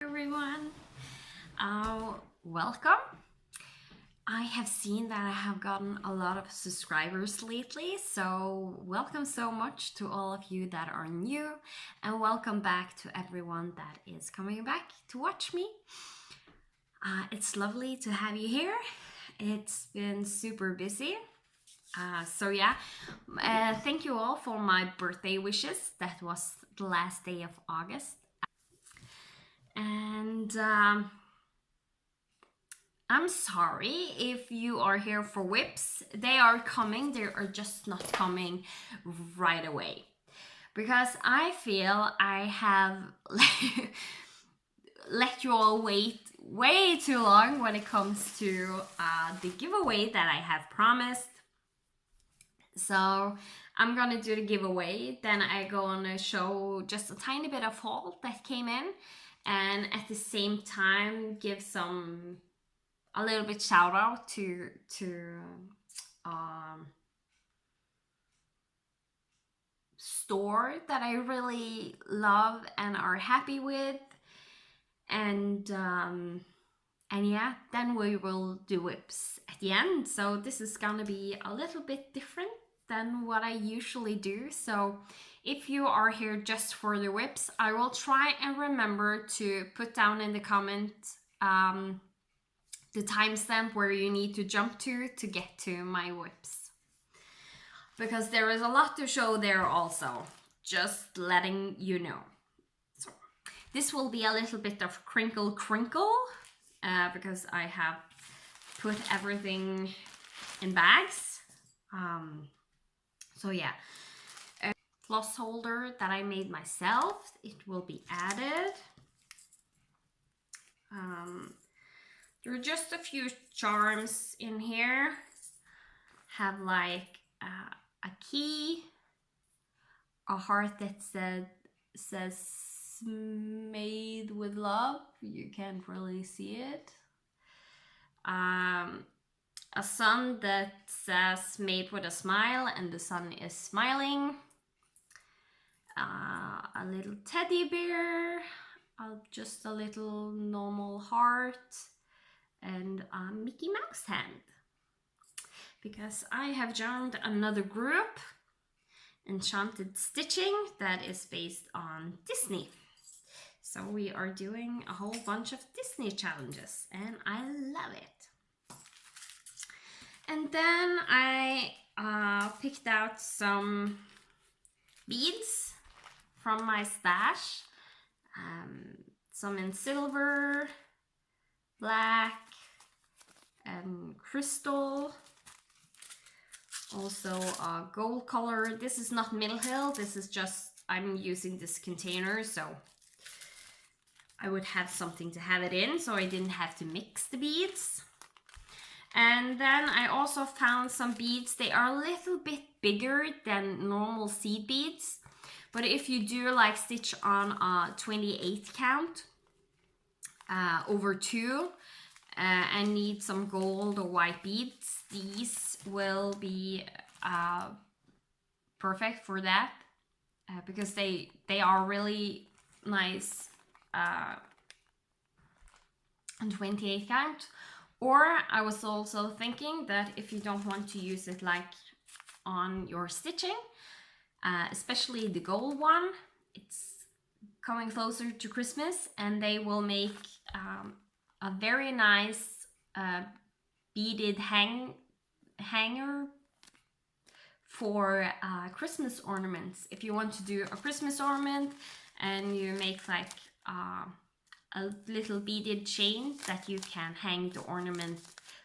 Everyone, welcome. I have seen that I have gotten a lot of subscribers lately, so welcome so much to all of you that are new, and welcome back to everyone that is coming back to watch me. It's lovely to have you here. It's been super busy. Thank you all for my birthday wishes. That was the last day of August. And I'm sorry if you are here for whips. They are coming, they are just not coming right away. Because I feel I have let you all wait way too long when it comes to the giveaway that I have promised. So I'm gonna do the giveaway, then I gonna show just a tiny bit of haul that came in, and at the same time give a little bit shout out to store that I really love and are happy with, and yeah, then we will do whips at the end. So this is gonna be a little bit different than what I usually do. So if you are here just for the whips, I will try and remember to put down in the comment the timestamp where you need to jump to get to my whips. Because there is a lot to show there also, just letting you know. So this will be a little bit of crinkle because I have put everything in bags. So yeah, a floss holder that I made myself, it will be added. There are just a few charms in here. Have like a key, a heart that says made with love. You can't really see it. A sun that says made with a smile, and the sun is smiling. A little teddy bear, just a little normal heart, and a Mickey Mouse hand. Because I have joined another group, Enchanted Stitching, that is based on Disney. So we are doing a whole bunch of Disney challenges, and I love it. And then I picked out some beads from my stash. Some in silver, black, and crystal. Also a gold color. This is not Middle Hill, this is just, I'm using this container, so I would have something to have it in, so I didn't have to mix the beads. And then I also found some beads. They are a little bit bigger than normal seed beads, but if you do like stitch on a 28 count over 2 and need some gold or white beads, these will be perfect for that because they are really nice on 28 count. Or I was also thinking that if you don't want to use it like on your stitching, especially the gold one, it's coming closer to Christmas, and they will make a very nice beaded hanger for Christmas ornaments. If you want to do a Christmas ornament and you make like a little beaded chain that you can hang the ornament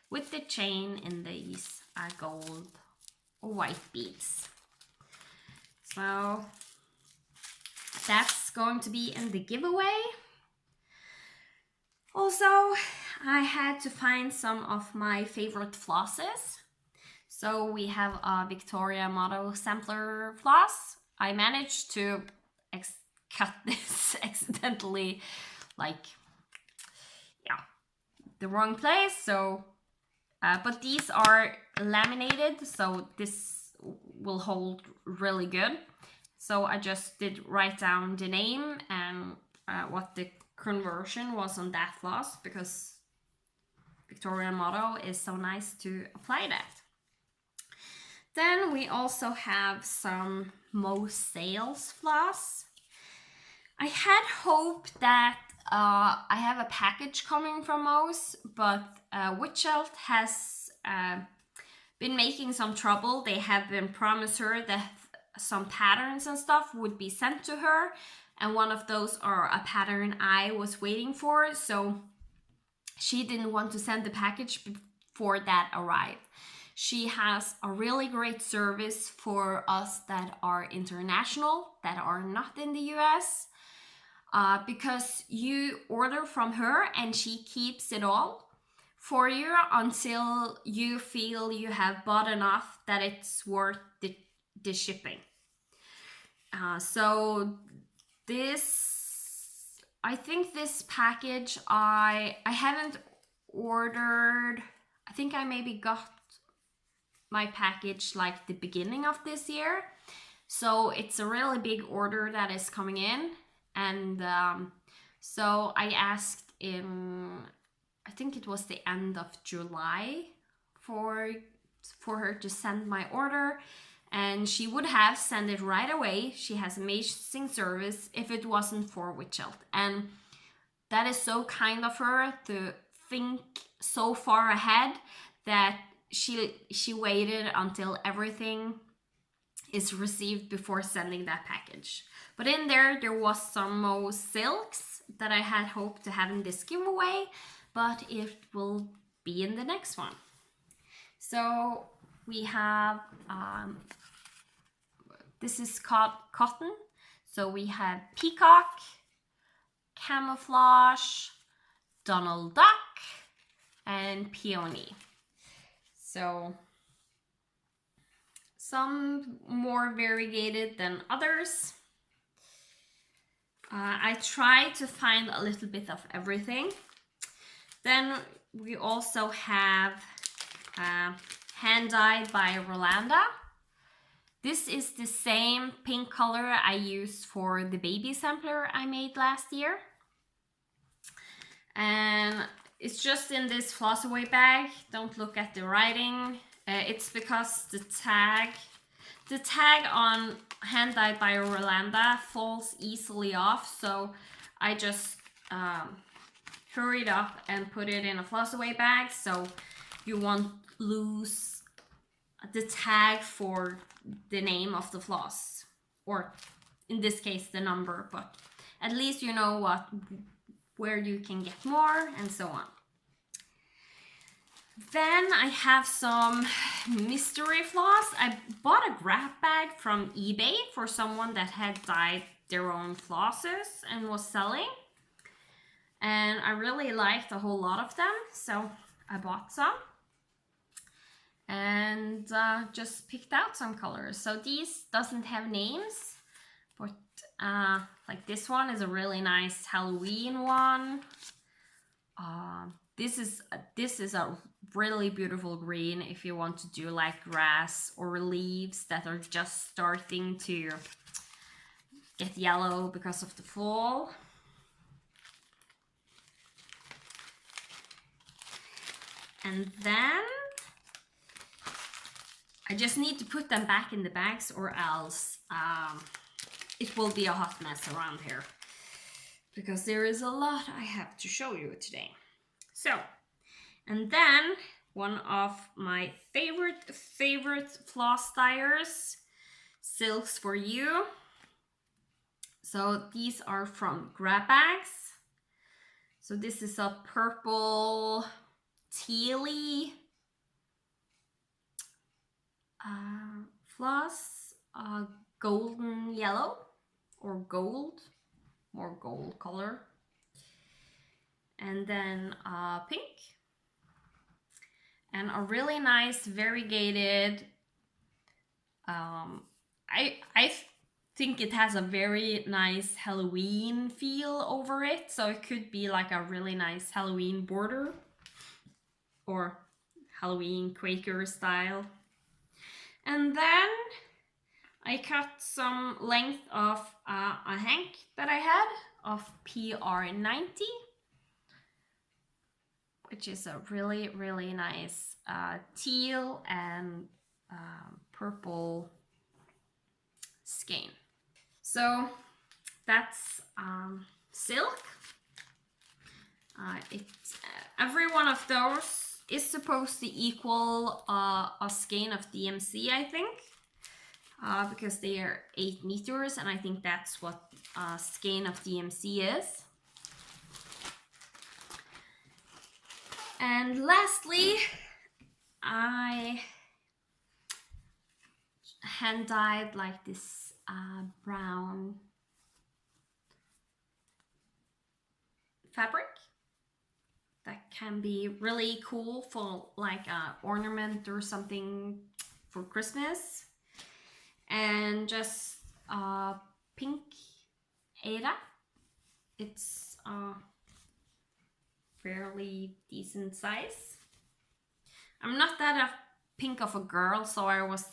with the chain in these gold or white beads. So that's going to be in the giveaway. Also, I had to find some of my favorite flosses. So we have a Victoria Model Sampler floss. I managed to cut this accidentally, like, yeah, the wrong place. So, but these are laminated, so this will hold really good. So I just did write down the name and what the conversion was on that floss because Victorian motto is so nice to apply that. Then we also have some Most Sales floss. I had hoped that I have a package coming from Most, but Witchelt has been making some trouble. They have been promised her that some patterns and stuff would be sent to her, and one of those are a pattern I was waiting for, so she didn't want to send the package before that arrived. She has a really great service for us that are international, that are not in the US, because you order from her and she keeps it all for you until you feel you have bought enough that it's worth the shipping. So this, I think this package, I haven't ordered. I think I maybe got my package like the beginning of this year. So it's a really big order that is coming in. And so I asked in, I think it was the end of July for her to send my order. And she would have sent it right away. She has amazing service if it wasn't for Witchelt. And that is so kind of her to think so far ahead that she waited until everything is received before sending that package. But in there was some Most Silks that I had hoped to have in this giveaway, but it will be in the next one. So we have, this is cotton. So we have Peacock, Camouflage, Donald Duck, and Peony. So some more variegated than others. I try to find a little bit of everything. Then we also have Hand Dyed by Rolanda. This is the same pink color I used for the baby sampler I made last year. And it's just in this floss away bag. Don't look at the writing. It's because the tag on Hand Dyed by Rolanda falls easily off. So I just hurried up and put it in a floss away bag so you won't lose the tag for the name of the floss, or in this case the number, but at least you know where you can get more and so on. Then I have some mystery floss. I bought a grab bag from eBay for someone that had dyed their own flosses and was selling, and I really liked a whole lot of them, so I bought some and just picked out some colors. So these doesn't have names, but like this one is a really nice Halloween one. This is a really beautiful green if you want to do like grass or leaves that are just starting to get yellow because of the fall. And then I just need to put them back in the bags, or else it will be a hot mess around here, because there is a lot I have to show you today. So, and then one of my favorite floss dyers, Silks for You. So these are from Grab Bags. So this is a purple tealy floss, golden yellow, or gold, more gold color, and then pink, and a really nice variegated, I think it has a very nice Halloween feel over it, so it could be like a really nice Halloween border or Halloween Quaker style. And then I cut some length of a hank that I had of PR90, which is a really, really nice teal and purple skein. So that's silk. Every one of those is supposed to equal a skein of DMC, I think, because they are 8 meters, and I think that's what a skein of DMC is. And lastly, I hand dyed like this brown fabric that can be really cool for like an ornament or something for Christmas. And just pink Ada. It's fairly decent size. I'm not that a pink of a girl, so I was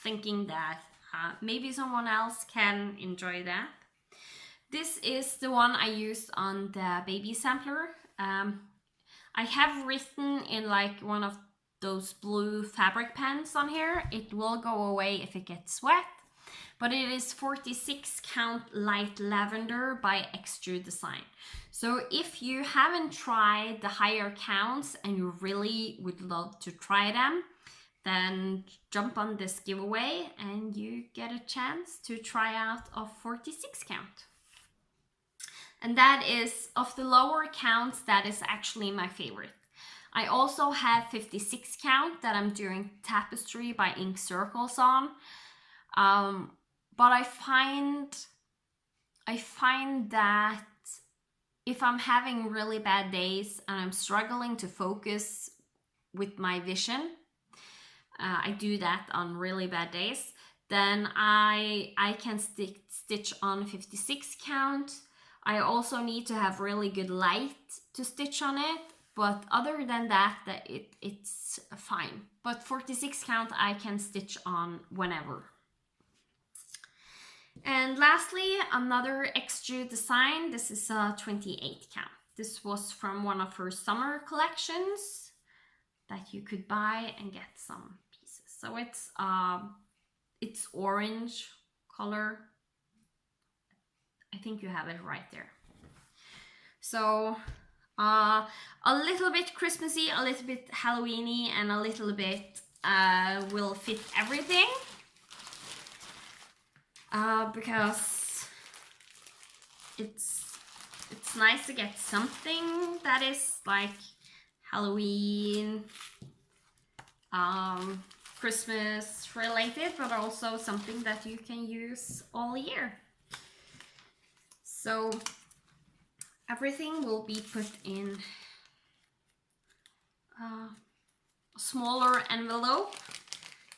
thinking that maybe someone else can enjoy that. This is the one I used on the baby sampler. I have written in like one of those blue fabric pens on here. It will go away if it gets wet, but it is 46 count light lavender by Extrude Design. So if you haven't tried the higher counts and you really would love to try them, then jump on this giveaway and you get a chance to try out a 46 count. And that is, of the lower counts, that is actually my favorite. I also have 56 count that I'm doing tapestry by Ink Circles on. But I find that if I'm having really bad days and I'm struggling to focus with my vision, I do that on really bad days, then I can stitch on 56 count. I also need to have really good light to stitch on it, but other than that, it's fine. But 46 count I can stitch on whenever. And lastly, another Extrude Design. This is a 28 count. This was from one of her summer collections that you could buy and get some pieces. So it's orange color. I think you have it right there. So a little bit Christmassy, a little bit Halloweeny, and a little bit will fit everything. Because it's nice to get something that is like Halloween, Christmas related, but also something that you can use all year. So everything will be put in a smaller envelope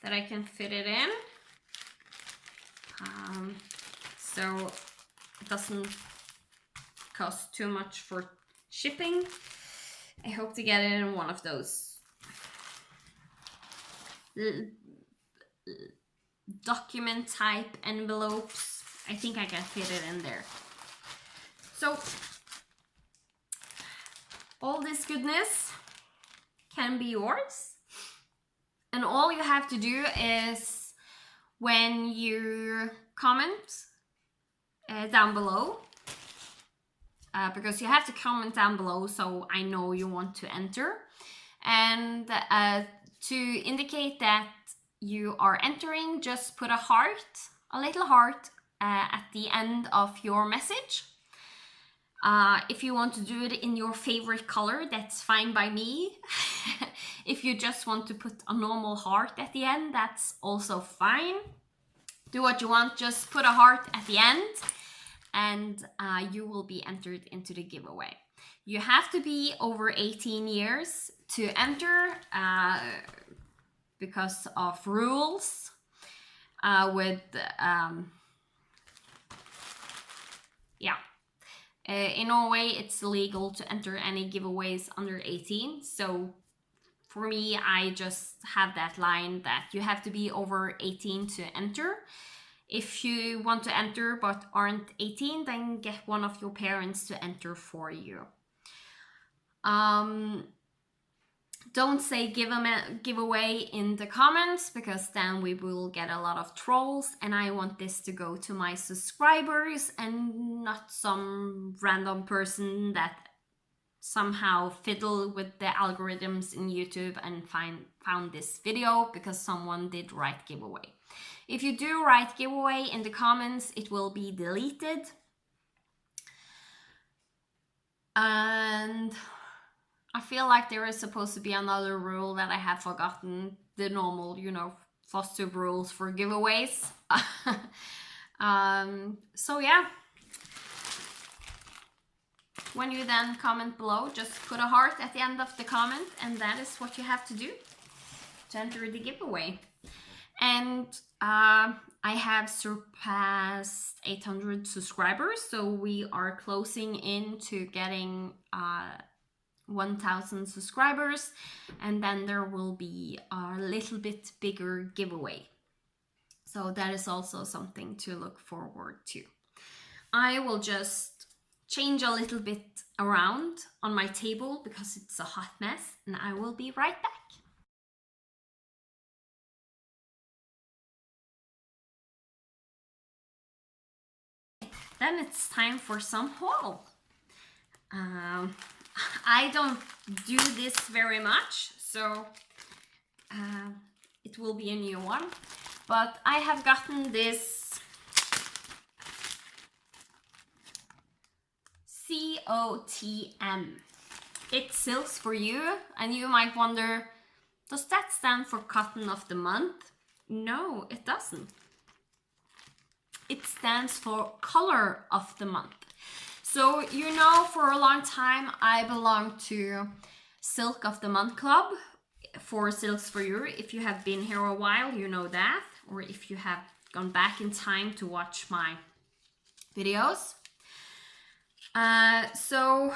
that I can fit it in. So it doesn't cost too much for shipping. I hope to get it in one of those document type envelopes. I think I can fit it in there. So all this goodness can be yours, and all you have to do is, when you comment down below, because you have to comment down below so I know you want to enter, and to indicate that you are entering, just put a little heart at the end of your message. If you want to do it in your favorite color, that's fine by me. If you just want to put a normal heart at the end, that's also fine. Do what you want, just put a heart at the end, and you will be entered into the giveaway. You have to be over 18 years to enter because of rules in Norway, it's illegal to enter any giveaways under 18. So for me, I just have that line that you have to be over 18 to enter. If you want to enter but aren't 18, then get one of your parents to enter for you. Don't say giveaway in the comments, because then we will get a lot of trolls, and I want this to go to my subscribers and not some random person that somehow fiddle with the algorithms in YouTube and found this video because someone did write giveaway. If you do write giveaway in the comments, it will be deleted. And I feel like there is supposed to be another rule that I have forgotten. The normal, you know, Flosstube rules for giveaways. So yeah. When you then comment below, just put a heart at the end of the comment, and that is what you have to do to enter the giveaway. And I have surpassed 800 subscribers, so we are closing in to getting 1,000 subscribers, and then there will be a little bit bigger giveaway. So that is also something to look forward to. I will just change a little bit around on my table because it's a hot mess, and I will be right back. Then it's time for some haul. I don't do this very much, so it will be a new one. But I have gotten this COTM. It's Silks for You, and you might wonder, does that stand for Cotton of the Month? No, it doesn't. It stands for Color of the Month. So, you know, for a long time I belonged to Silk of the Month Club for Silks for You. If you have been here a while, you know that. Or if you have gone back in time to watch my videos. So,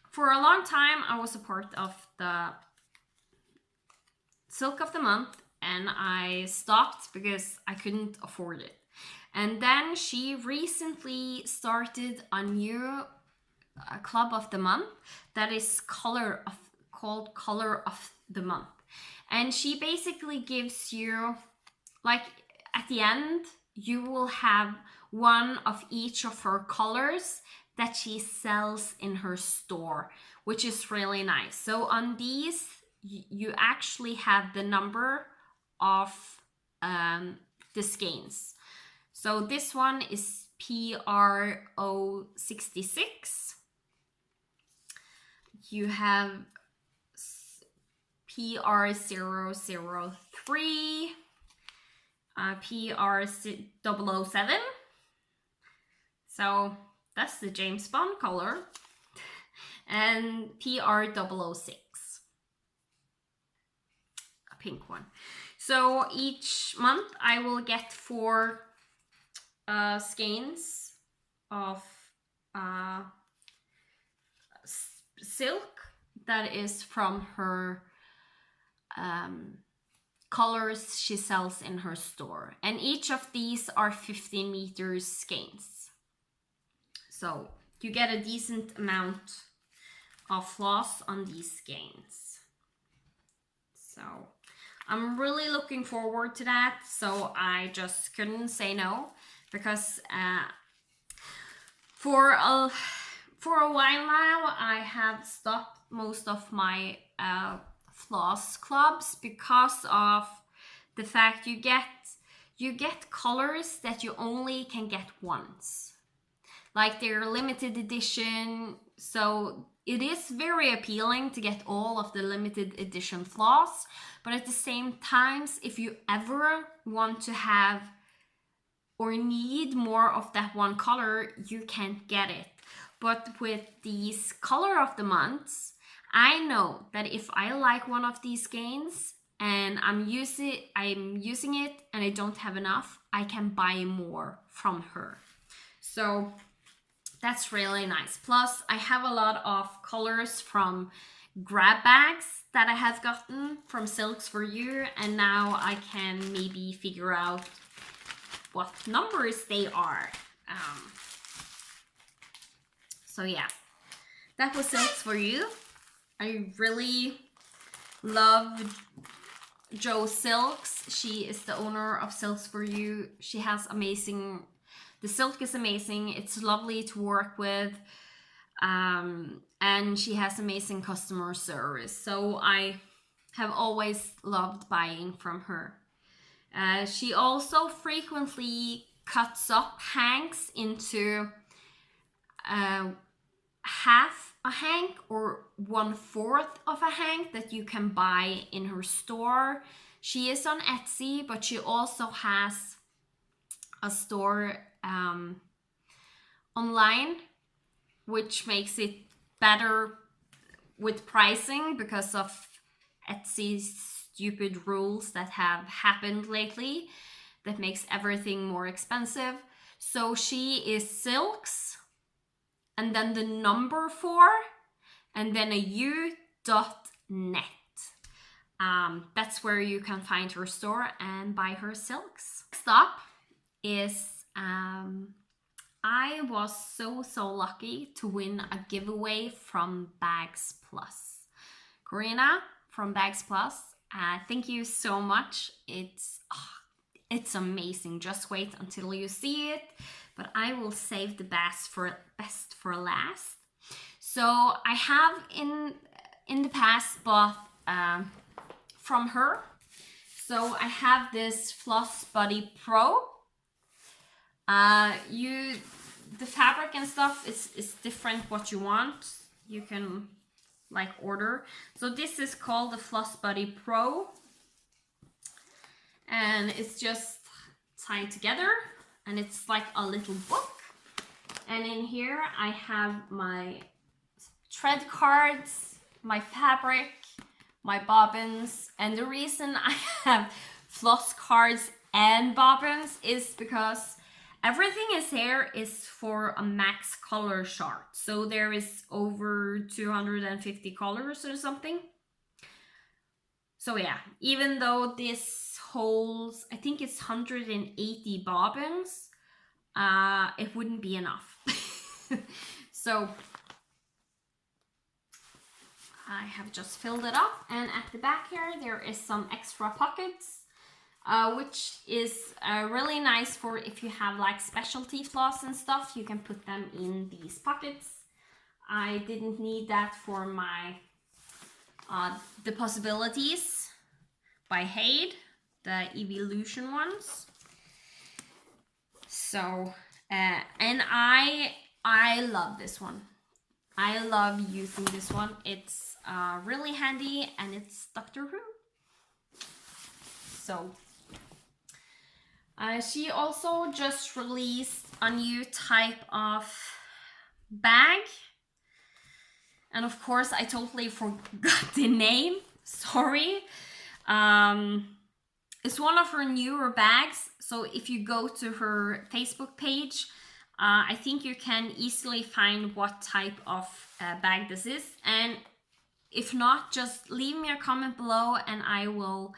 for a long time I was a part of the Silk of the Month, and I stopped because I couldn't afford it. And then she recently started a new club of the month that is called Color of the Month. And she basically gives you, like, at the end, you will have one of each of her colors that she sells in her store, which is really nice. So on these, you actually have the number of the skeins. So this one is PRO66. You have PR003, PR007. So that's the James Bond color. And PR006. A pink one. So each month I will get 4 skeins of silk that is from her colors she sells in her store, and each of these are 15 meters skeins, so you get a decent amount of floss on these skeins. So I'm really looking forward to that, so I just couldn't say no. Because for a while now, I have stopped most of my floss clubs because of the fact you get colors that you only can get once. Like, they're limited edition, so it is very appealing to get all of the limited edition floss. But at the same time, if you ever want to have or need more of that one color, you can't get it. But with these Color of the Months, I know that if I like one of these skeins and I'm using it and I don't have enough, I can buy more from her. So that's really nice. Plus, I have a lot of colors from grab bags that I have gotten from Silks for You, and now I can maybe figure out what numbers they are. So yeah, that was Silks for You. I really love Jo Silks. She is the owner of Silks for You. She has amazing, the silk is amazing. It's lovely to work with. And she has amazing customer service. So I have always loved buying from her. She also frequently cuts up hanks into half a hank or 1/4 of a hank that you can buy in her store. She is on Etsy, but she also has a store online, which makes it better with pricing because of Etsy's stupid rules that have happened lately that makes everything more expensive. So she is Silks, and then the number 4, and then a u.net. That's where you can find her store and buy her silks. Next up is I was so lucky to win a giveaway from Bags Plus. Corina from Bags Plus, thank you so much. It's amazing. Just wait until you see it. But I will save the best for last. So I have in the past bought from her. So I have this Fluff Buddy Pro. The fabric and stuff is different what you want. You can like order. So this is called the Fluff Buddy Pro, and it's just tied together, and it's like a little book. And in here I have my thread cards, my fabric, my bobbins, and the reason I have floss cards and bobbins is because everything is for a max color chart. So there is over 250 colors or something. So yeah, even though this holds, I think it's 180 bobbins, it wouldn't be enough. So I have just filled it up, and at the back here there is some extra pockets. Which is really nice for if you have like specialty floss and stuff, you can put them in these pockets. I didn't need that for my The Possibilities by Hade, the Evolution ones. So, and I love this one. I love using this one. It's really handy, and it's Doctor Who. So, she also just released a new type of bag. And of course, I totally forgot the name. Sorry. It's one of her newer bags. So if you go to her Facebook page, I think you can easily find what type of bag this is. And if not, just leave me a comment below and I will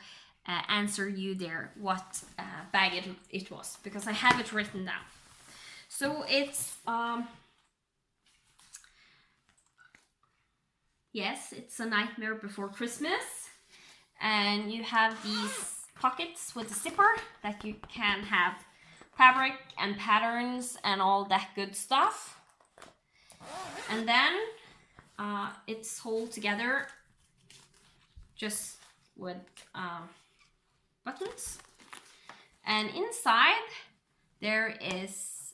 answer you there what bag it was, because I have it written down. So it's yes, it's A Nightmare Before Christmas, and you have these pockets with a zipper that you can have fabric and patterns and all that good stuff. And then it's held together just with buttons, and inside there is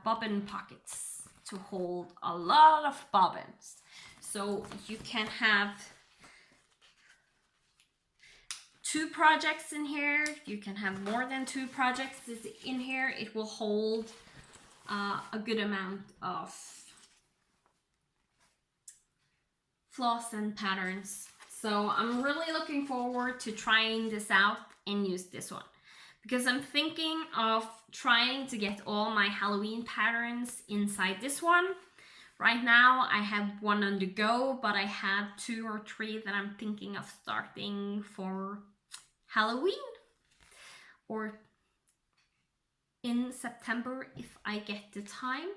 bobbin pockets to hold a lot of bobbins, so you can have 2 projects in here. You can have more than 2 projects in here. It will hold a good amount of floss and patterns. So I'm really looking forward to trying this out and use this one, because I'm thinking of trying to get all my Halloween patterns inside this one, Right now I have one on the go, but I have 2 or 3 that I'm thinking of starting for Halloween or in September if I get the time.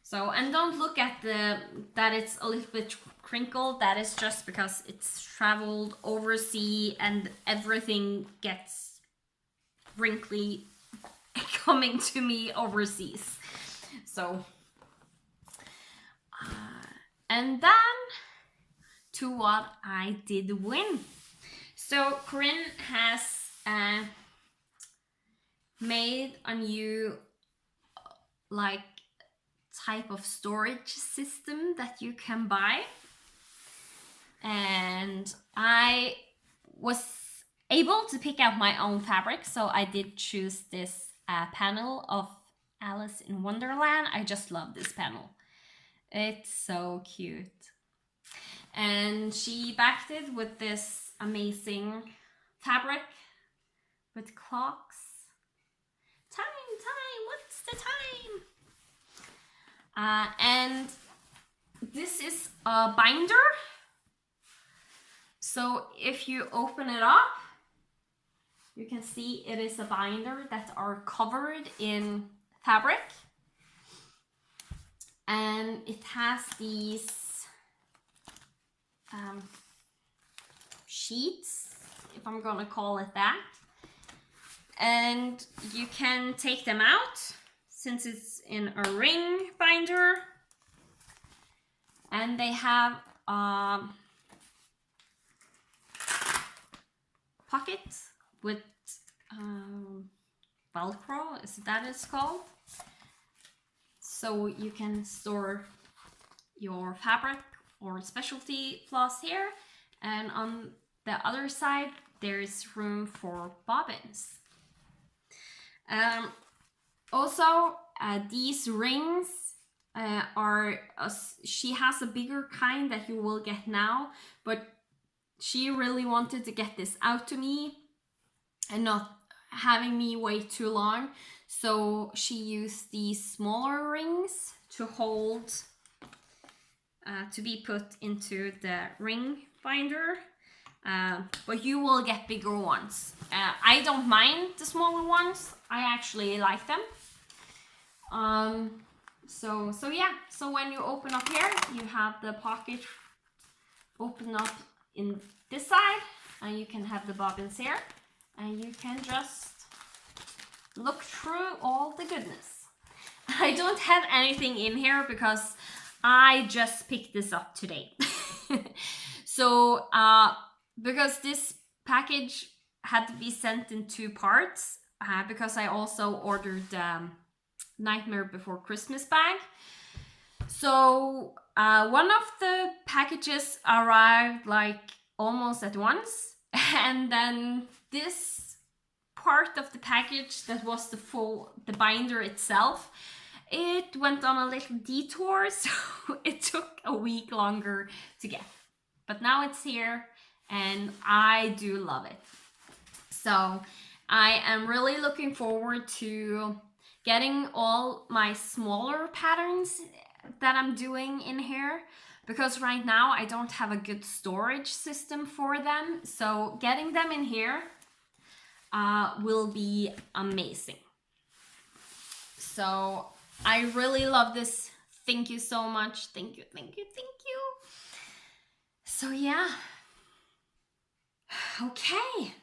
So, and don't look at that it's a little bit crinkled. That is just because it's traveled overseas and everything gets wrinkly coming to me overseas. So, and then to what I did win. So Corinne has made a new like type of storage system that you can buy, and I was able to pick out my own fabric, so I did choose this panel of Alice in Wonderland. I just love this panel. It's so cute. And she backed it with this amazing fabric with clocks. Time, what's the time? And this is a binder. So if you open it up, you can see it is a binder that are covered in fabric. And it has these sheets, if I'm gonna call it that. And you can take them out since it's in a ring binder. And they have pockets with Velcro, is that it's called? So you can store your fabric or specialty floss here, and on the other side there's room for bobbins. Also, these rings are she has a bigger kind that you will get now, but she really wanted to get this out to me and not having me wait too long, so she used these smaller rings to hold to be put into the ring binder, but you will get bigger ones. I don't mind the smaller ones, I actually like them. So yeah, so when you open up here, you have the pocket open up in this side, and you can have the bobbins here, and you can just look through all the goodness. I don't have anything in here because I just picked this up today. So because this package had to be sent in 2 parts, because I also ordered Nightmare Before Christmas bag. So one of the packages arrived like almost at once, and then this part of the package that was the binder itself, it went on a little detour, so it took a week longer to get. But now it's here and I do love it. So I am really looking forward to getting all my smaller patterns that I'm doing in here, because right now I don't have a good storage system for them. So getting them in here will be amazing. So I really love this. Thank you so much. Thank you, thank you, thank you. So yeah. Okay.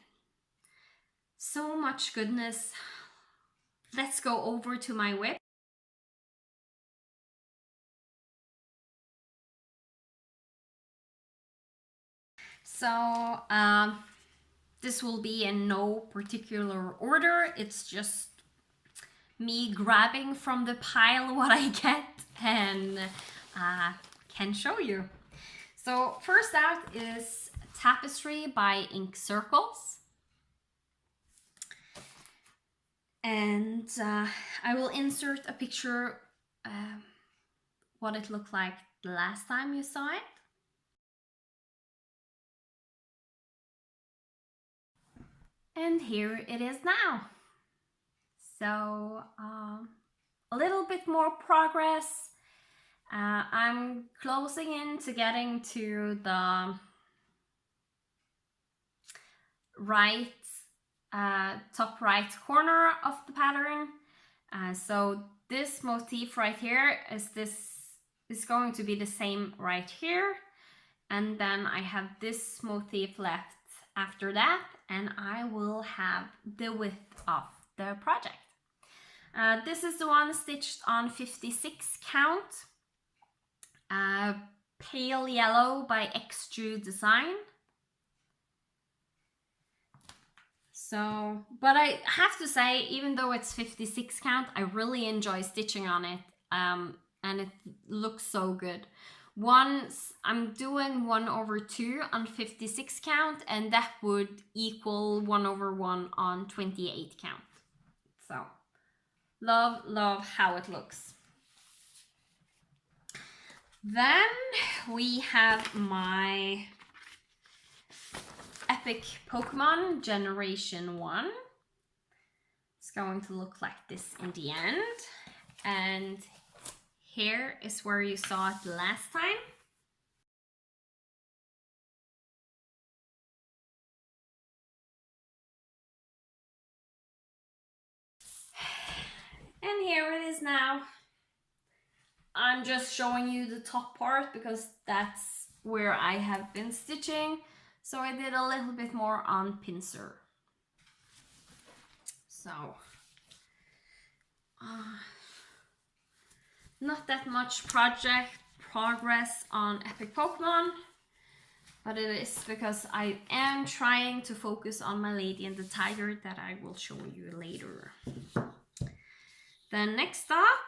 So much goodness. Let's go over to my whip. So this will be in no particular order. It's just me grabbing from the pile what I get and can show you. So first out is Tapestry by Ink Circles. And I will insert a picture what it looked like the last time you saw it. And here it is now. So a little bit more progress. I'm closing in to getting to the right top right corner of the pattern. So this motif right here is going to be the same right here, and then I have this motif left after that, and I will have the width of the project. This is the one stitched on 56 count, pale yellow by Extrude Design. So, but I have to say, even though it's 56 count, I really enjoy stitching on it, and it looks so good. Once I'm doing 1/2 on 56 count, and that would equal 1/1 on 28 count. So, love how it looks. Then we have my Epic Pokemon Generation 1. It's going to look like this in the end. And here is where you saw it last time. And here it is now. I'm just showing you the top part because that's where I have been stitching. So I did a little bit more on pincer. So, not that much progress on Epic Pokemon, but it is because I am trying to focus on my Lady and the Tiger that I will show you later. Then next up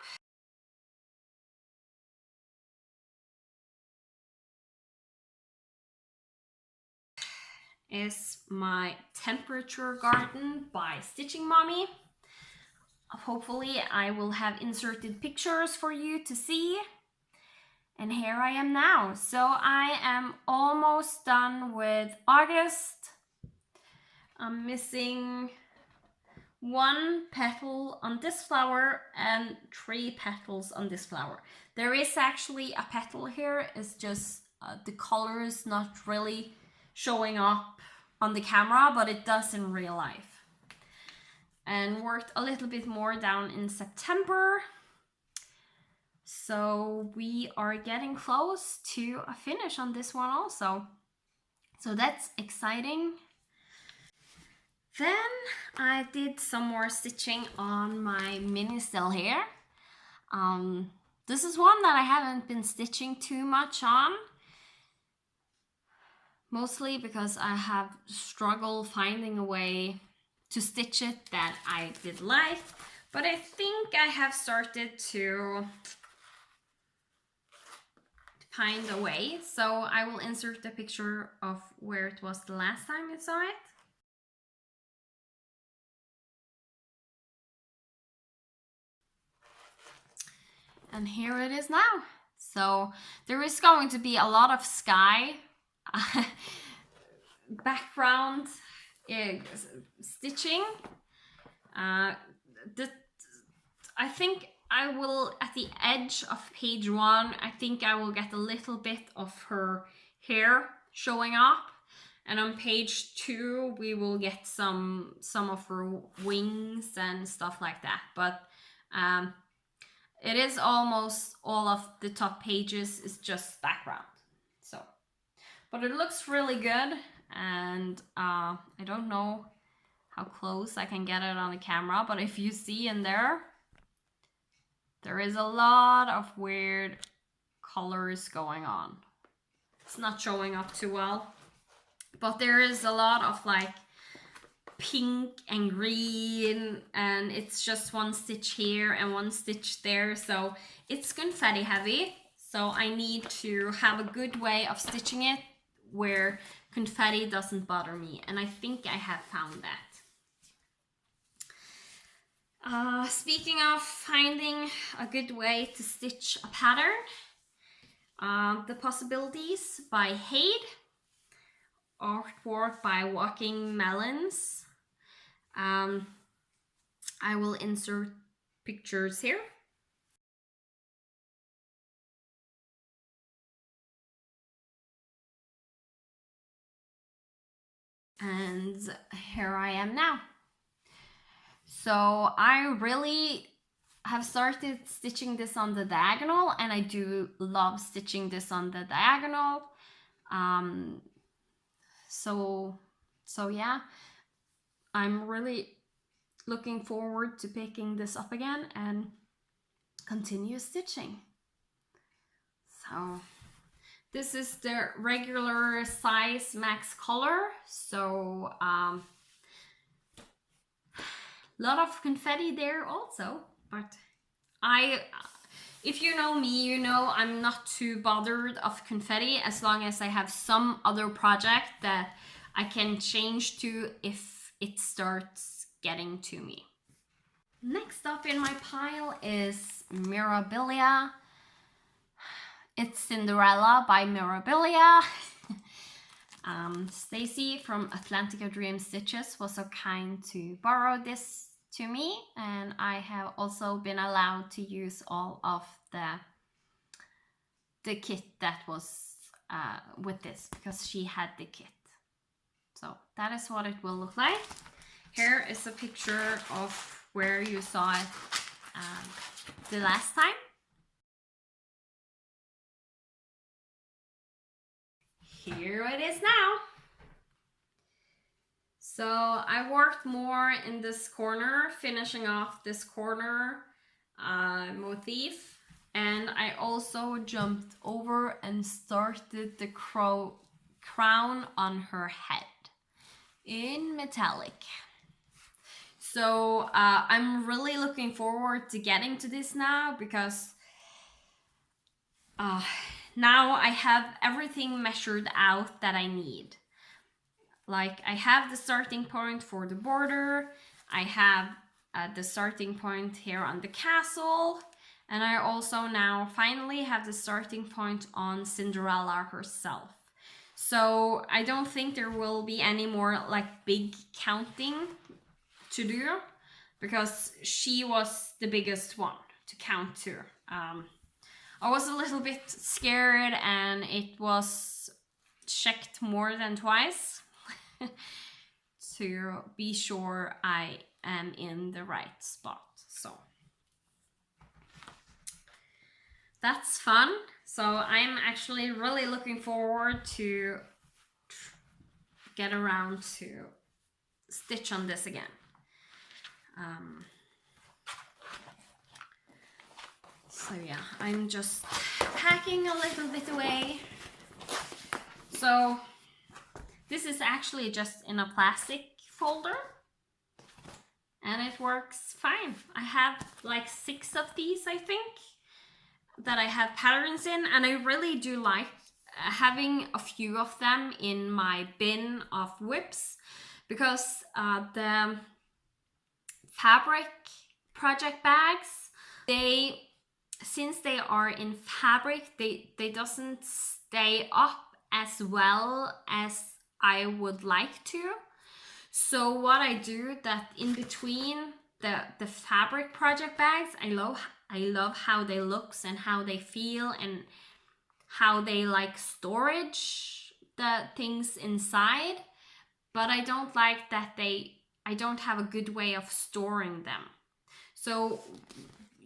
is my Temperature Garden by Stitching Mommy. Hopefully I will have inserted pictures for you to see. And here I am now. So I am almost done with August. I'm missing 1 petal on this flower and 3 petals on this flower. There is actually a petal here, it's just the color is not really showing up on the camera, but it does in real life. And worked a little bit more down in September. So we are getting close to a finish on this one also. So that's exciting. Then I did some more stitching on my mini still here. This is one that I haven't been stitching too much on. Mostly because I have struggled finding a way to stitch it that I did like. But I think I have started to find a way. So I will insert the picture of where it was the last time you saw it. And here it is now. So there is going to be a lot of sky background stitching. I think I will, at the edge of page 1, I think I will get a little bit of her hair showing up. And on page 2, we will get some of her wings and stuff like that. But it is almost all of the top pages is just background. So, but it looks really good. And I don't know how close I can get it on the camera, but if you see in there, there is a lot of weird colors going on. It's not showing up too well, but there is a lot of like pink and green, and it's just one stitch here and one stitch there, so it's confetti heavy. So I need to have a good way of stitching it where confetti doesn't bother me, and I think I have found that. Speaking of finding a good way to stitch a pattern, The Possibilities by Hade, artwork by Walking Melons. I will insert pictures here. And here I am now. So I really have started stitching this on the diagonal, and I do love stitching this on the diagonal. So yeah, I'm really looking forward to picking this up again and continue stitching. So this is the regular size max color. So a lot of confetti there also, but if you know me, you know I'm not too bothered of confetti as long as I have some other project that I can change to if it starts getting to me. Next up in my pile is Mirabilia. It's Cinderella by Mirabilia. Stacy from Atlantica Dream Stitches was so kind to borrow this to me, and I have also been allowed to use all of the kit that was with this, because she had the kit. So that is what it will look like. Here is a picture of where you saw it the last time. Here it is now. So I worked more in this corner, finishing off this corner motif, and I also jumped over and started the crown on her head in metallic. So I'm really looking forward to getting to this now, because now I have everything measured out that I need. Like, I have the starting point for the border, I have the starting point here on the castle, and I also now finally have the starting point on Cinderella herself. So I don't think there will be any more like big counting to do, because she was the biggest one to count to. I was a little bit scared, and it was checked more than twice to be sure I am in the right spot. So that's fun. So I'm actually really looking forward to get around to stitch on this again. So yeah, I'm just packing a little bit away. So this is actually just in a plastic folder, and it works fine. I have like 6 of these, I think, that I have patterns in, and I really do like having a few of them in my bin of whips, because the fabric project bags, since they are in fabric, they doesn't stay up as well as I would like to. So what I do, that in between the fabric project bags, I love how they looks and how they feel and how they like storage the things inside, but I don't like that I don't have a good way of storing them. So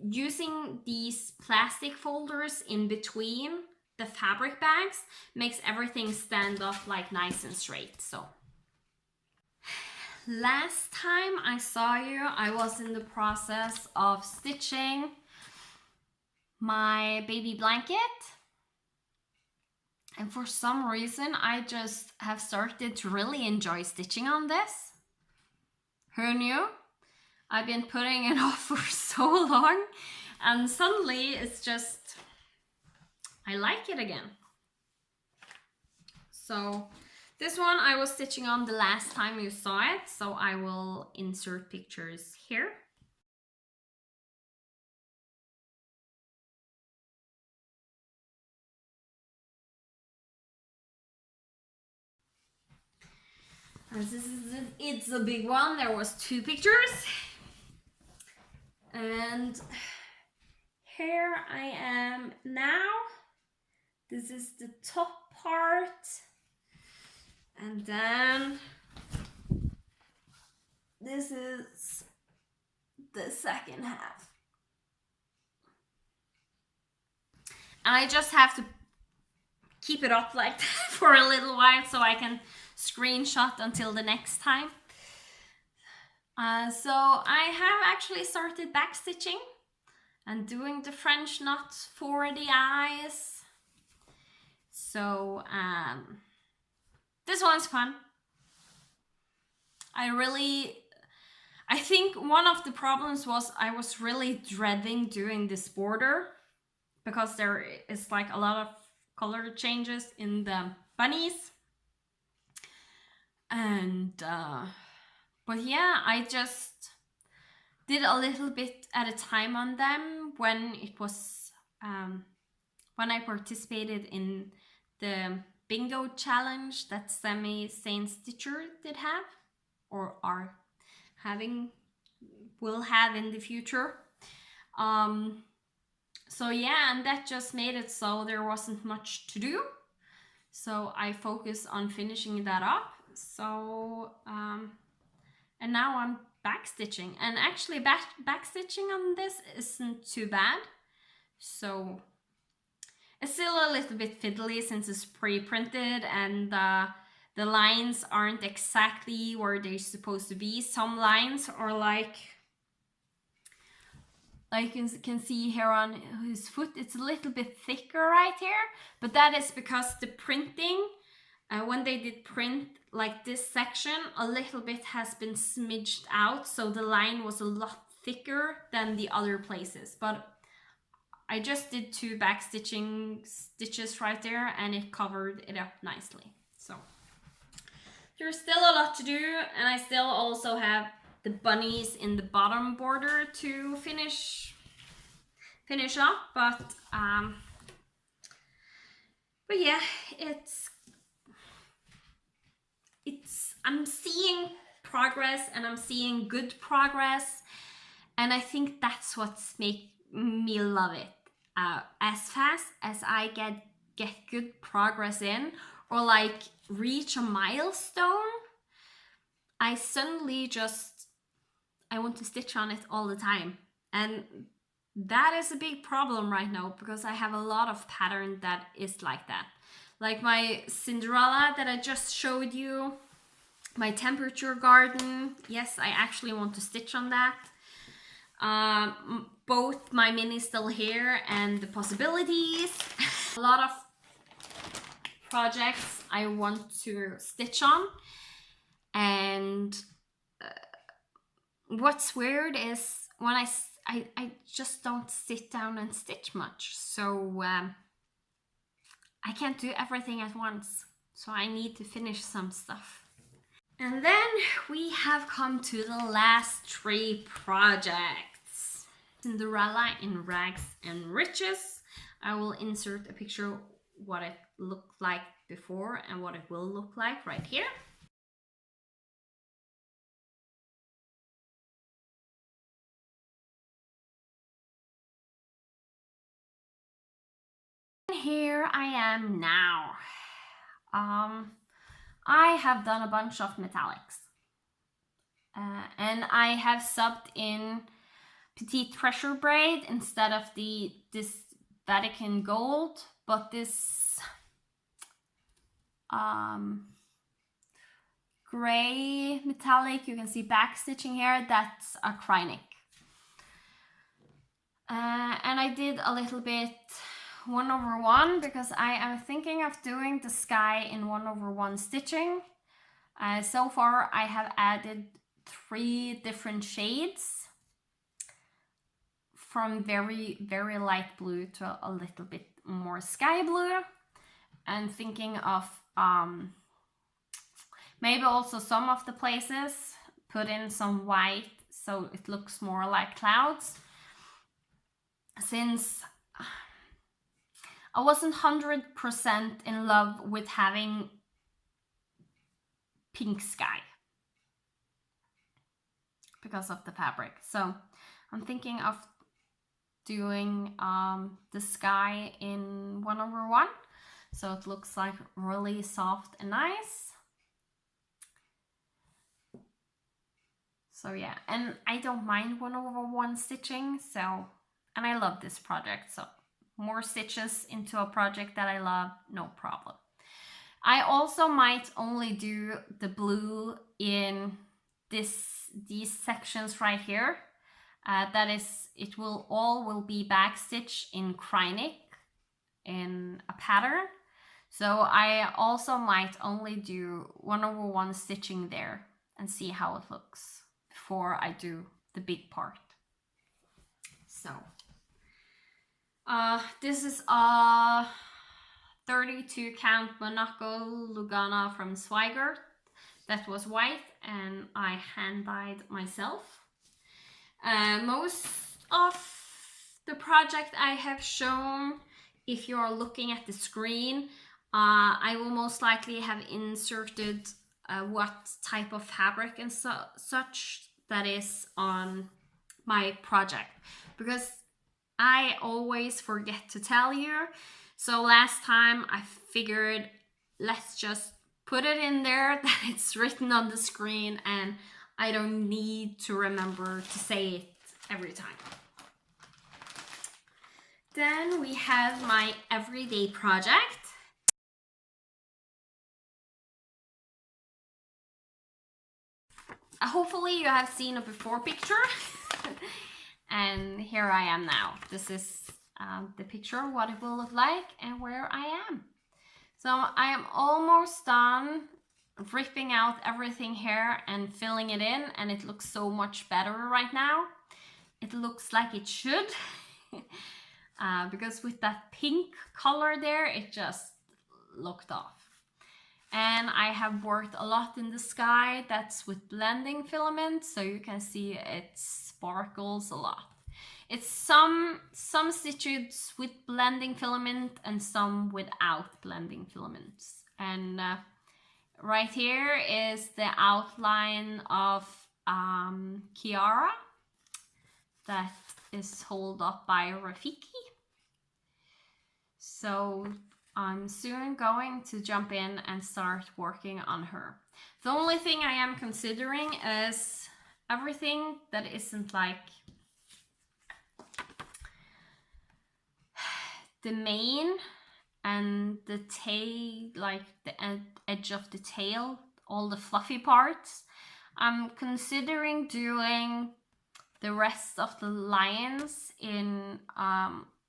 using these plastic folders in between the fabric bags makes everything stand up like nice and straight. So last time I saw you, I was in the process of stitching my baby blanket, and for some reason I just have started to really enjoy stitching on this. Who knew? I've been putting it off for so long, and suddenly it's just, I like it again. So this one I was stitching on the last time you saw it, so I will insert pictures here. As this is it's a big one, there was 2 pictures. And here I am now. This is the top part. And then this is the second half. And I just have to keep it up like that for a little while so I can screenshot until the next time. So I have actually started backstitching and doing the French knots for the eyes. So this one's fun. I think one of the problems was I was really dreading doing this border because there is like a lot of color changes in the bunnies. And but yeah, I just did a little bit at a time on them when it was when I participated in the bingo challenge that Sammy Saint Stitcher did have, or will have in the future. So yeah, and that just made it so there wasn't much to do. So I focused on finishing that up. So and now I'm backstitching, and actually backstitching on this isn't too bad. So it's still a little bit fiddly since it's pre-printed and the lines aren't exactly where they're supposed to be. Some lines are like you can see here on his foot, it's a little bit thicker right here, but that is because the printing, when they did print like this section, a little bit has been smidged out, so the line was a lot thicker than the other places. But I just did 2 backstitching stitches right there and it covered it up nicely. So there's still a lot to do, and I still also have the bunnies in the bottom border to finish up, but yeah, I'm seeing progress, and I'm seeing good progress, and I think that's what's make me love it. As fast as I get good progress in, or like reach a milestone, I suddenly I want to stitch on it all the time. And that is a big problem right now because I have a lot of pattern that is like that. Like my Cinderella that I just showed you, my temperature garden. Yes, I actually want to stitch on that. Both my mini still here and the possibilities. A lot of projects I want to stitch on. And what's weird is when I just don't sit down and stitch much. So I can't do everything at once. So I need to finish some stuff. And then we have come to the last 3 projects. Cinderella in Rags and Riches. I will insert a picture of what it looked like before and what it will look like right here. Here I am now. I have done a bunch of metallics. And I have subbed in Petite Treasure braid instead of this Vatican Gold, but this gray metallic, you can see back stitching here, that's a Krynic. And I did a little bit 1/1 because I am thinking of doing the sky in 1/1 stitching. So far I have added 3 different shades from very, very light blue to a little bit more sky blue, and thinking of maybe also some of the places put in some white so it looks more like clouds, since I wasn't 100% in love with having pink sky because of the fabric. So I'm thinking of doing the sky in 1/1, so it looks like really soft and nice. So yeah, and I don't mind 1/1 stitching, so, and I love this project, so more stitches into a project that I love, no problem. I also might only do the blue in these sections right here. That is, it will all be backstitch in Krynic in a pattern. So I also might only do 1/1 stitching there and see how it looks before I do the big part. So this is a 32 count Monaco Lugana from Swigert that was white, and I hand dyed myself. Most of the project I have shown, if you're looking at the screen, I will most likely have inserted what type of fabric and such that is on my project, because I always forget to tell you. So last time I figured, let's just put it in there that it's written on the screen and I don't need to remember to say it every time. Then we have my everyday project. Hopefully you have seen a before picture. And here I am now. This is the picture of what it will look like and where I am. So I am almost done ripping out everything here and filling it in, and it looks so much better right now. It looks like it should. Because with that pink color there, it just looked off. And I have worked a lot in the sky. That's with blending filament, so you can see it sparkles a lot. It's some stitches with blending filament and some without blending filaments. And right here is the outline of Kiara that is held up by Rafiki. So I'm soon going to jump in and start working on her. The only thing I am considering is everything that isn't like the mane and the tail, like the edge of the tail, all the fluffy parts. I'm considering doing the rest of the lions in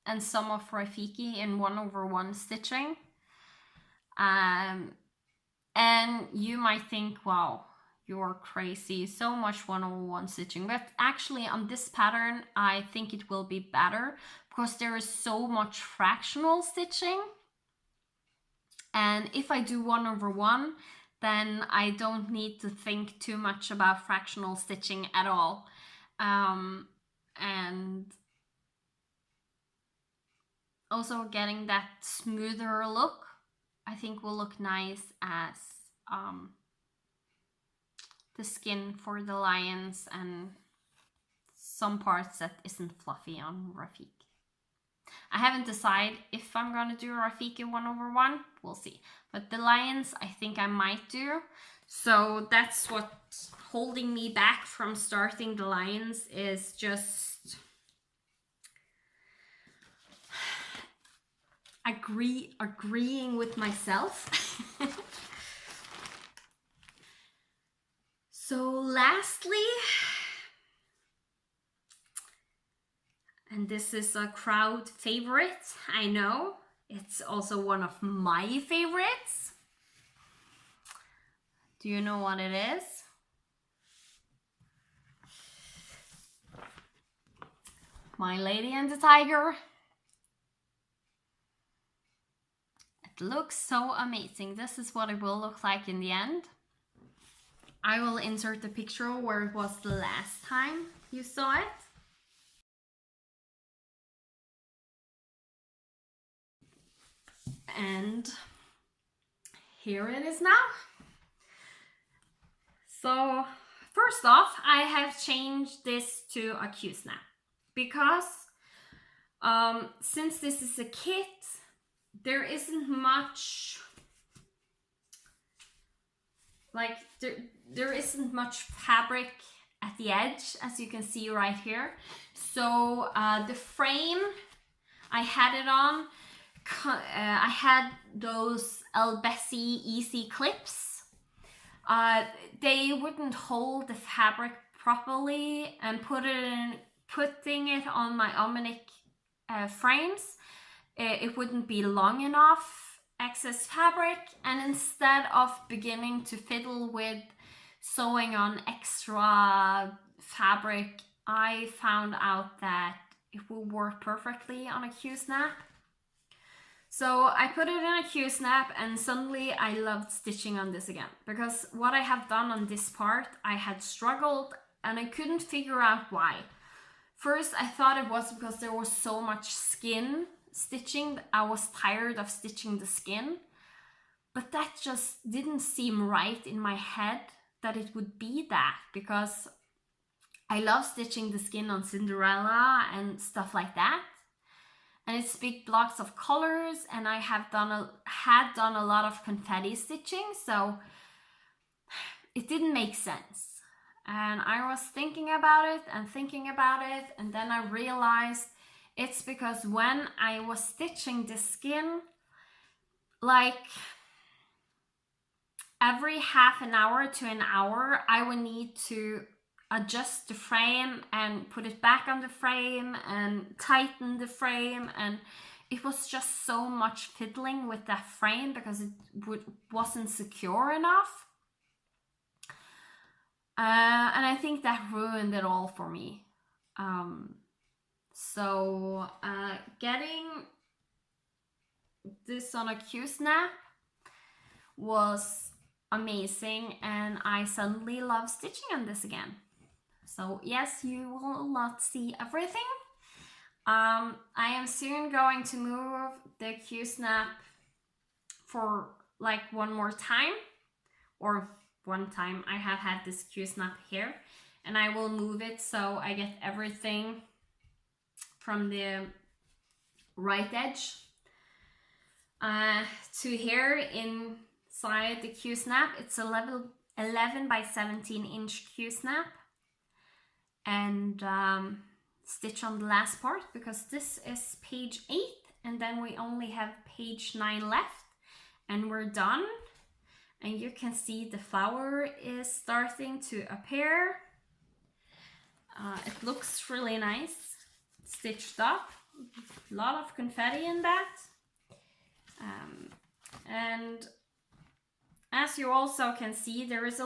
and some of Rafiki in 1/1 stitching. And you might think, wow, you're crazy, so much 1/1 stitching. But actually on this pattern, I think it will be better because there is so much fractional stitching. And if I do 1/1, then I don't need to think too much about fractional stitching at all. And also getting that smoother look, I think will look nice as the skin for the lions and some parts that isn't fluffy on Rafiki. I haven't decided if I'm gonna do Rafiki 1/1, we'll see. But the lions, I think I might do. So that's what's holding me back from starting the lions, is just agreeing with myself. So lastly, and this is a crowd favorite, I know. It's also one of my favorites. Do you know what it is? My Lady and the Tiger. It looks so amazing. This is what it will look like in the end. I will insert the picture where it was the last time you saw it. And here it is now. So first off, I have changed this to a Q-snap because since this is a kit, there isn't much, like there isn't much fabric at the edge, as you can see right here. So the frame I had it on, I had those Albessi Easy clips. They wouldn't hold the fabric properly, and putting it on my Omnic frames, it wouldn't be long enough excess fabric, and instead of beginning to fiddle with sewing on extra fabric, I found out that it will work perfectly on a Q-snap. So I put it in a Q-snap, and suddenly I loved stitching on this again, because what I have done on this part, I had struggled and I couldn't figure out why. First, I thought it was because there was so much skin stitching. I was tired of stitching the skin, but that just didn't seem right in my head that it would be that, because I love stitching the skin on Cinderella and stuff like that. And it's big blocks of colors, and I had done a lot of confetti stitching, so it didn't make sense. And I was thinking about it, and then I realized it's because when I was stitching the skin, like every half an hour to an hour, I would need to adjust the frame and put it back on the frame and tighten the frame, and it was just so much fiddling with that frame because it wasn't secure enough. And I think that ruined it all for me. So getting this on a Q-snap was amazing, and I suddenly love stitching on this again. So yes, you will not see everything. I am soon going to move the Q-snap for like one more time, or one time. I have had this Q-snap here, and I will move it so I get everything from the right edge to here inside the Q-snap. It's a level 11 by 17 inch Q-snap, and stitch on the last part, because this is page 8 and then we only have page 9 left and we're done. And you can see the flower is starting to appear. It looks really nice, stitched up, a lot of confetti in that. And as you also can see, there is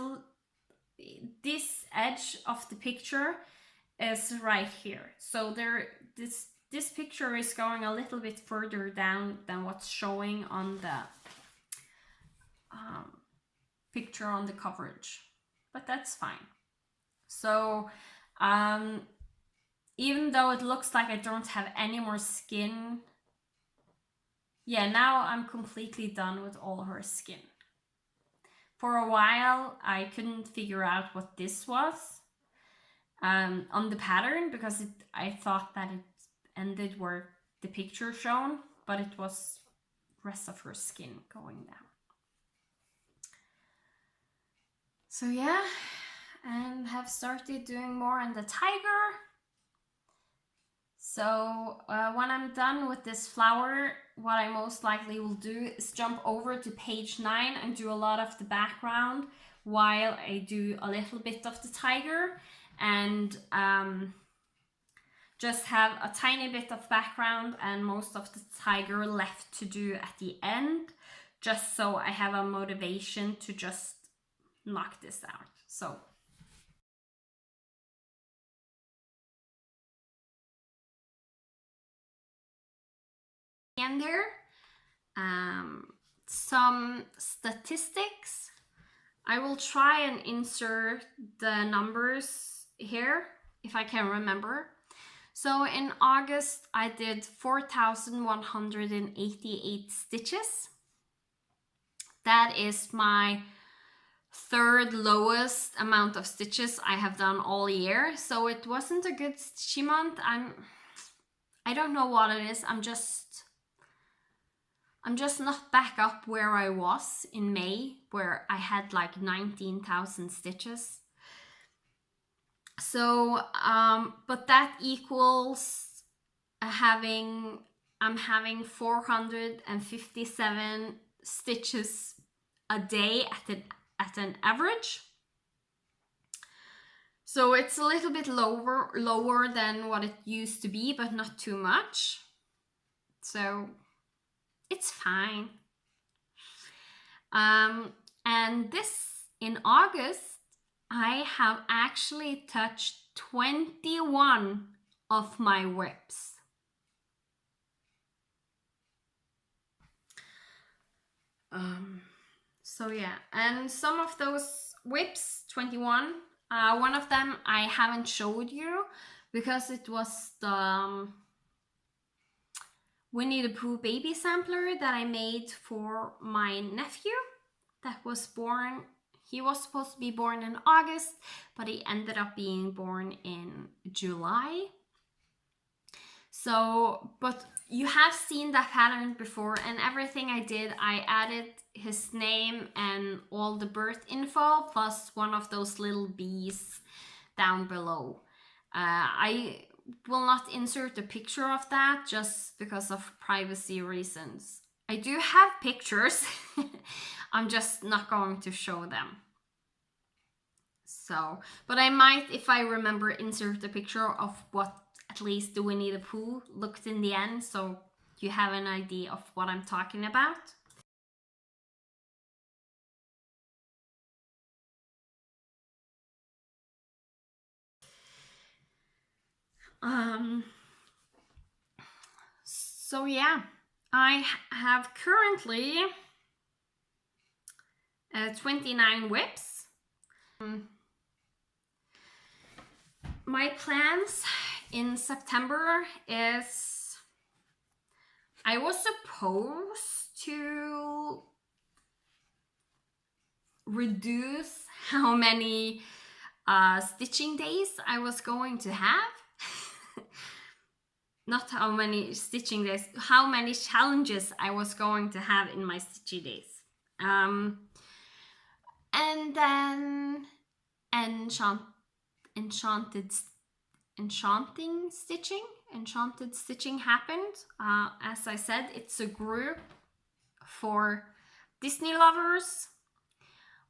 this edge of the picture is right here. So this picture is going a little bit further down than what's showing on the picture on the coverage, but that's fine. So even though it looks like I don't have any more skin, yeah, now I'm completely done with all her skin. For a while I couldn't figure out what this was on the pattern, because I thought that it ended where the picture shown, but it was rest of her skin going down. So yeah, and have started doing more on the tiger. So when I'm done with this flower, what I most likely will do is jump over to page 9 and do a lot of the background while I do a little bit of the tiger, and just have a tiny bit of background and most of the tiger left to do at the end, just so I have a motivation to just knock this out. So and there some statistics. I will try and insert the numbers here if I can remember. So in August I did 4,188 stitches. That is my third lowest amount of stitches I have done all year. So it wasn't a good stitchy month. I don't know what it is. I'm just not back up where I was in May, where I had like 19,000 stitches. So, but that equals I'm having 457 stitches a day at an average. So it's a little bit lower than what it used to be, but not too much. So it's fine. And this in August, I have actually touched 21 of my whips. So yeah, and some of those whips, 21, one of them I haven't showed you because it was the Winnie the Pooh baby sampler that I made for my nephew that was born. He was supposed to be born in August, but he ended up being born in July. So, but you have seen that pattern before, and everything I did, I added his name and all the birth info, plus one of those little bees down below. I will not insert a picture of that just because of privacy reasons. I do have pictures, I'm just not going to show them. So, but I might, if I remember, insert a picture of what at least the Winnie the Pooh looked in the end, so you have an idea of what I'm talking about. So yeah, I have currently 29 whips. My plans in September is I was supposed to reduce how many stitching days I was going to have. Not how many stitching days, how many challenges I was going to have in my stitching days. And then enchanted stitching happened. As I said, it's a group for Disney lovers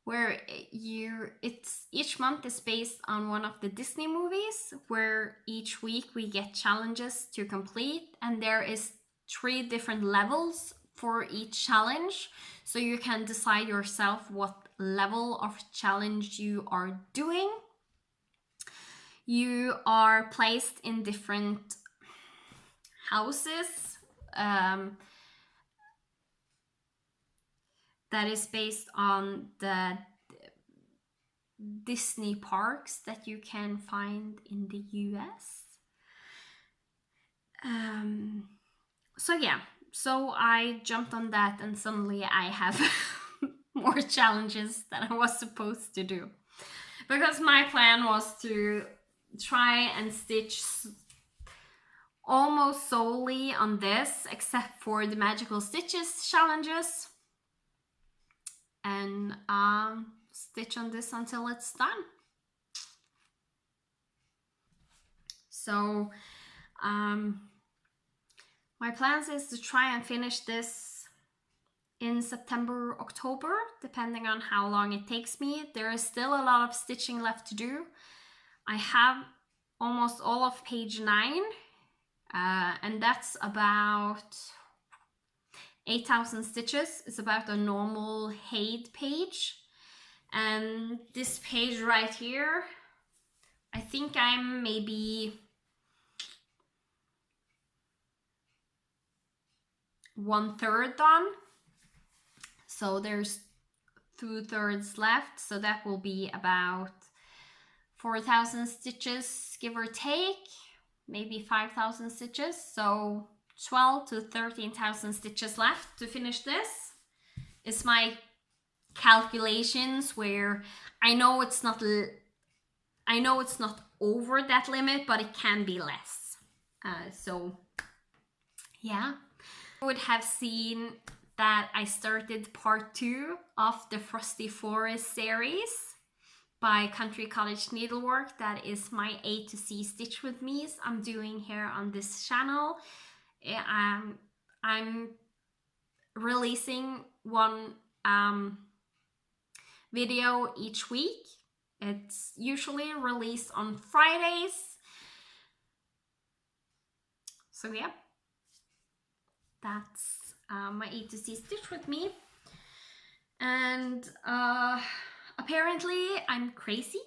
where each month is based on one of the Disney movies, where each week we get challenges to complete, and there is 3 different levels for each challenge, so you can decide yourself what level of challenge you are doing. You are placed in different houses that is based on the Disney parks that you can find in the US. So yeah, so I jumped on that, and suddenly I have more challenges than I was supposed to do, because my plan was to try and stitch almost solely on this, except for the magical stitches challenges, and stitch on this until it's done. So my plans is to try and finish this in September, October, depending on how long it takes me. There is still a lot of stitching left to do. I have almost all of page 9, and that's about 8,000 stitches. It's about a normal Haid page. And this page right here, I think I'm maybe 1/3 done. So there's 2/3 left. So that will be about 4,000 stitches, give or take, maybe 5,000 stitches. So 12 to 13,000 stitches left to finish this is my calculations, where I know it's not over that limit, but it can be less. So yeah, you would have seen that I started part 2 of the Frosty Forest series by Country Cottage Needlework. That is my A to C stitch with me's I'm doing here on this channel. I'm releasing one video each week. It's usually released on Fridays. So yeah, that's my A to C stitch with me. And apparently I'm crazy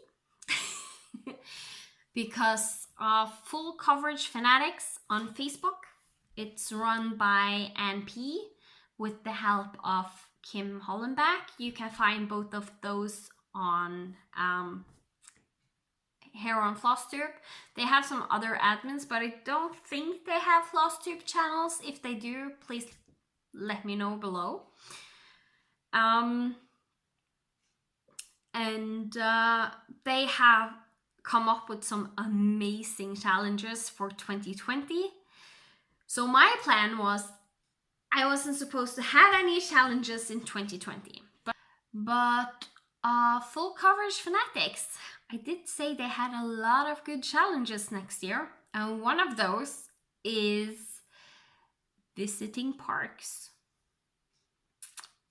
because Full Coverage Fanatics on Facebook. It's run by Ann P with the help of Kim Hollenbeck. You can find both of those on here on Flosstube. They have some other admins, but I don't think they have Flosstube channels. If they do, please let me know below. They have come up with some amazing challenges for 2020. So my plan was, I wasn't supposed to have any challenges in 2020, but Full Coverage Fanatics, I did say they had a lot of good challenges next year, and one of those is visiting parks.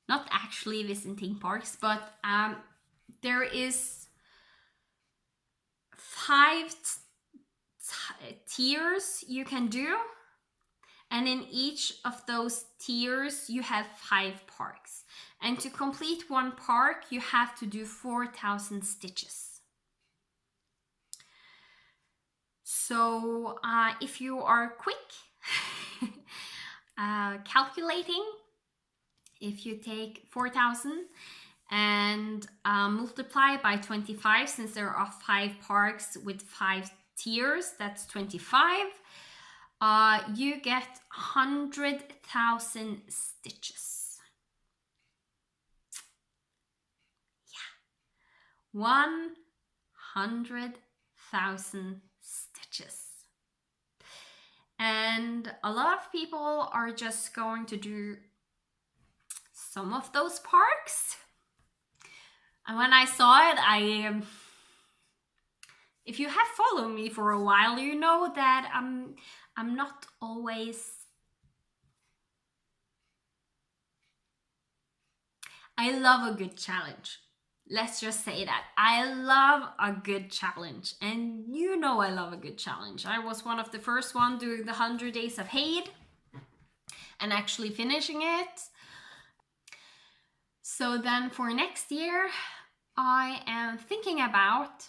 Not actually visiting parks, but there is 5 tiers you can do, and in each of those tiers you have 5 parks, and to complete one park you have to do 4,000 stitches. So if you are quick calculating, if you take 4,000 and multiply by 25, since there are 5 parks with 5 tiers, that's 25, you get 100,000 stitches. Yeah, 100,000 stitches. And a lot of people are just going to do some of those parks. And when I saw it, if you have followed me for a while, you know that I'm not always, I love a good challenge. Let's just say that. I love a good challenge, and you know I love a good challenge. I was one of the first one doing the 100 Days of Hade and actually finishing it. So then for next year, I am thinking about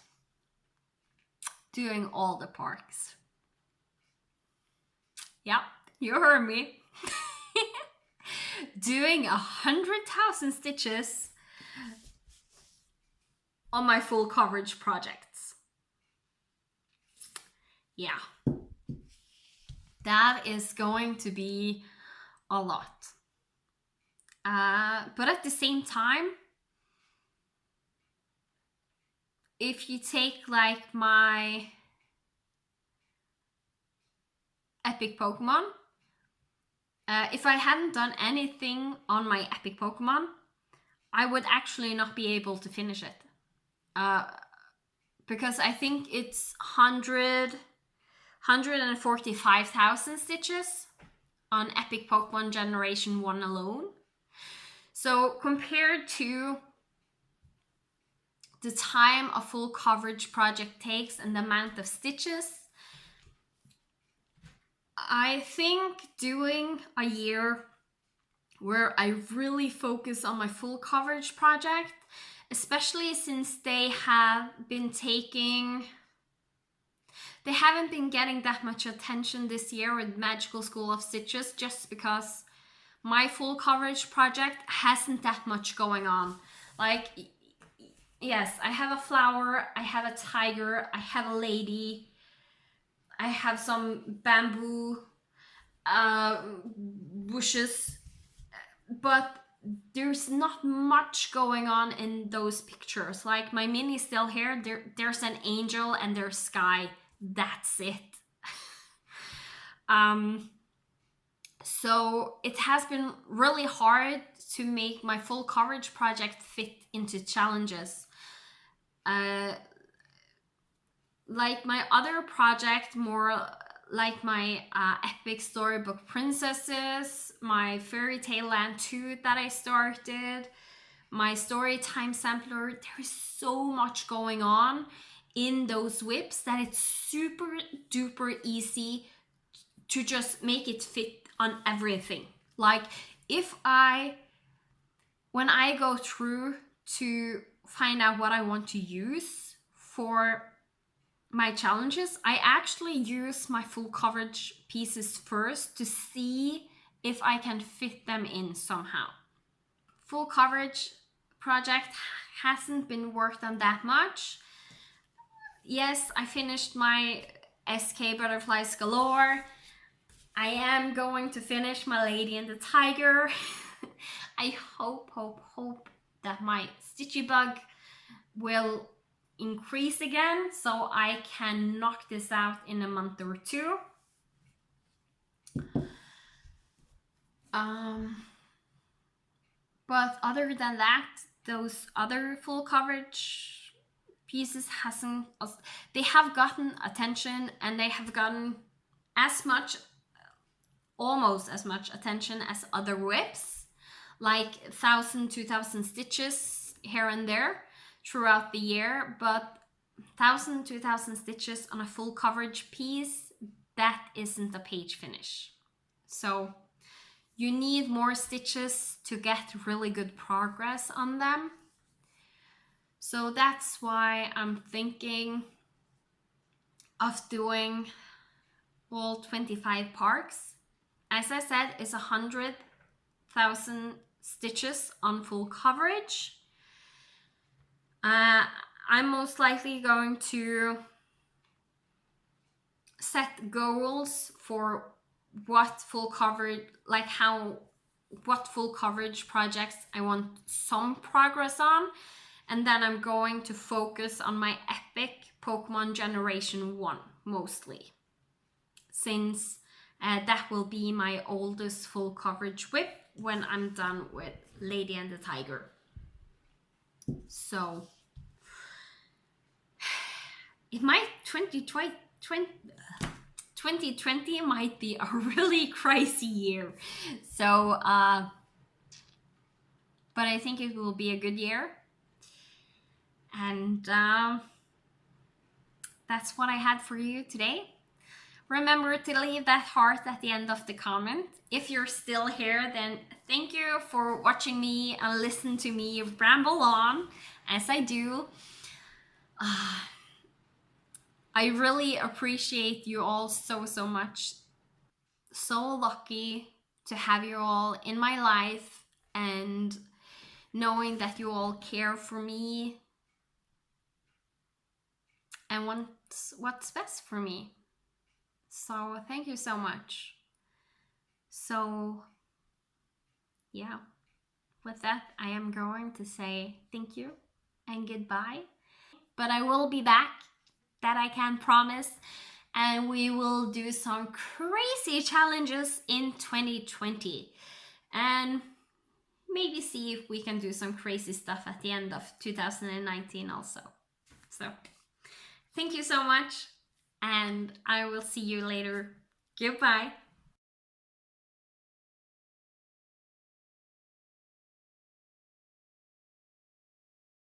doing all the parks. Yeah, you heard me. Doing 100,000 stitches on my full coverage projects. Yeah, that is going to be a lot. But at the same time, if you take like my epic Pokemon, if I hadn't done anything on my epic Pokemon, I would actually not be able to finish it. Because I think it's 145,000 stitches on epic Pokemon Generation 1 alone. So compared to the time a full coverage project takes and the amount of stitches, I think doing a year where I really focus on my full coverage project, especially since they haven't been getting that much attention this year with Magical School of Stitches, just because my full coverage project hasn't that much going on. Like, yes, I have a flower, I have a tiger, I have a lady, I have some bamboo bushes, but there's not much going on in those pictures. Like my mini still here, there's an angel and there's sky. That's it. So it has been really hard to make my full coverage project fit into challenges. like my other project, more like my epic storybook princesses, my fairy tale land 2 that I started, my story time sampler. There is so much going on in those whips that it's super duper easy to just make it fit on everything. Like when I go through to find out what I want to use for my challenges, I actually use my full coverage pieces first to see if I can fit them in somehow. Full coverage project hasn't been worked on that much. Yes, I finished my SK Butterflies Galore. I am going to finish my Lady and the Tiger. I hope that my Stitchy Bug will increase again so I can knock this out in a month or 2. But other than that, those other full coverage pieces they have gotten attention, and they have gotten almost as much attention as other whips, like 1,000, 2,000 stitches here and there throughout the year. But 1,000, 2,000 stitches on a full coverage piece, that isn't a page finish. So you need more stitches to get really good progress on them. So that's why I'm thinking of doing all 25 parks. As I said, it's 100,000 stitches on full coverage. I'm most likely going to set goals for what full coverage projects I want some progress on, and then I'm going to focus on my epic Pokemon Generation 1 mostly, since that will be my oldest full coverage whip when I'm done with Lady and the Tiger. So it might 2020 might be a really crazy year. So but I think it will be a good year. And that's what I had for you today. Remember to leave that heart at the end of the comment. If you're still here, then thank you for watching me and listen to me ramble on as I do. I really appreciate you all so much. So lucky to have you all in my life, and knowing that you all care for me and want what's best for me. So thank you so much. So yeah, with that, I am going to say thank you and goodbye. But I will be back, that I can promise, and we will do some crazy challenges in 2020, and maybe see if we can do some crazy stuff at the end of 2019 also. So thank you so much, and I will see you later. Goodbye.